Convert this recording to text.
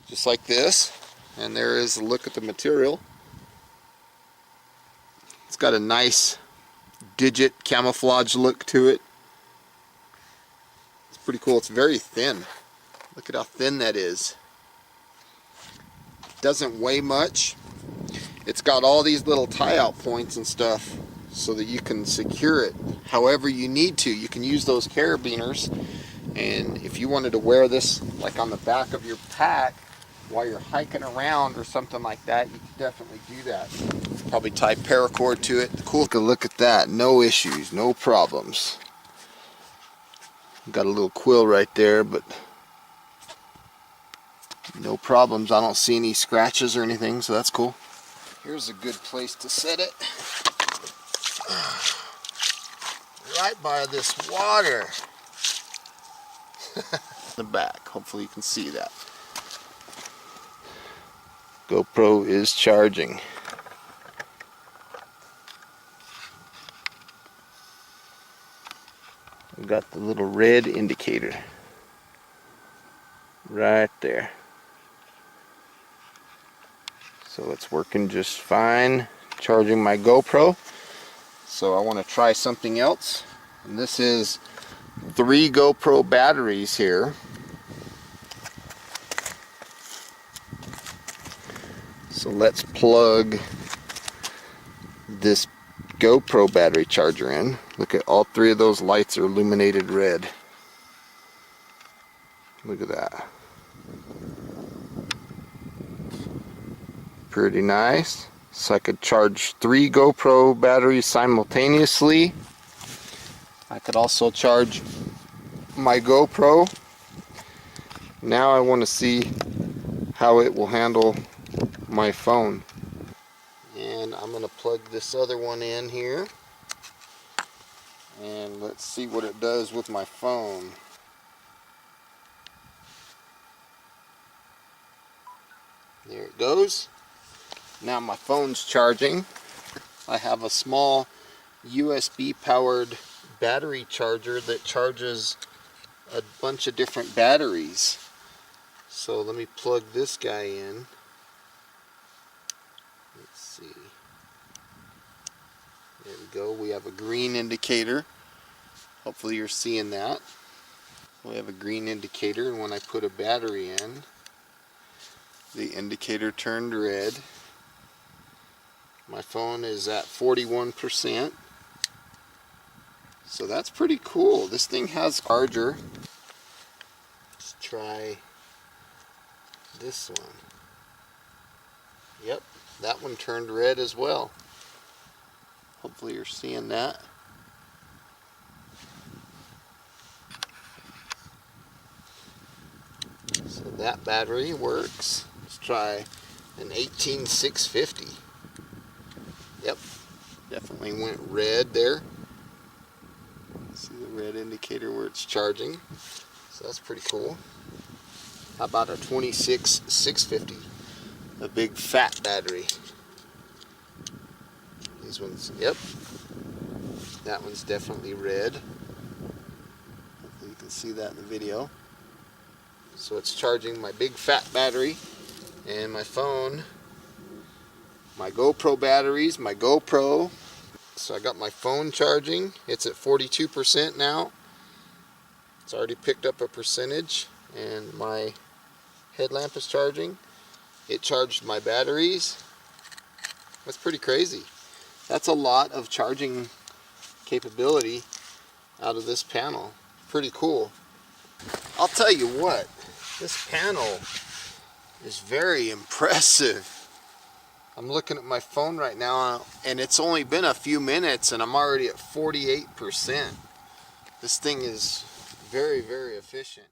just like this. And there is a look at the material. It's got a nice digit camouflage look to it. It's pretty cool. It's very thin. Look at how thin that is. Doesn't weigh much. It's got all these little tie-out points and stuff so that you can secure it however you need to. You can use those carabiners, and if you wanted to wear this like on the back of your pack while you're hiking around or something like that, you can definitely do that. Probably tie paracord to it. Cool. Look at that. No issues, no problems. Got a little quill right there, but no problems. I don't see any scratches or anything, so that's cool. Here's a good place to set it. Right by this water. The back. Hopefully you can see that. GoPro is charging. We've got the little red indicator right there. So it's working just fine, charging my GoPro. So I want to try something else. And this is 3 GoPro batteries here. So let's plug this GoPro battery charger in. Look at all 3 of those lights are illuminated red. Look at that. Pretty nice. So I could charge 3 GoPro batteries simultaneously. I could also charge my GoPro. Now I want to see how it will handle my phone. And I'm going to plug this other one in here. And let's see what it does with my phone. There it goes. Now my phone's charging. I have a small USB powered battery charger that charges a bunch of different batteries. So let me plug this guy in. Let's see. There we go. We have a green indicator. Hopefully you're seeing that. We have a green indicator, and when I put a battery in, the indicator turned red. My phone is at 41%. So that's pretty cool. This thing has a charger. Let's try this one. Yep, that one turned red as well. Hopefully you're seeing that. So that battery works. Let's try an 18650. Yep, definitely went red there. See the red indicator where it's charging. So that's pretty cool. How about a 26650? A big fat battery. These ones, yep. That one's definitely red. Hopefully you can see that in the video. So it's charging my big fat battery and my phone, my GoPro batteries, my GoPro. So I got my phone charging. It's at 42% now. It's already picked up a percentage, and my headlamp is charging. It charged my batteries. That's pretty crazy. That's a lot of charging capability out of this panel. Pretty cool. I'll tell you what, this panel is very impressive. I'm looking at my phone right now, and it's only been a few minutes and I'm already at 48%. This thing is very, very efficient.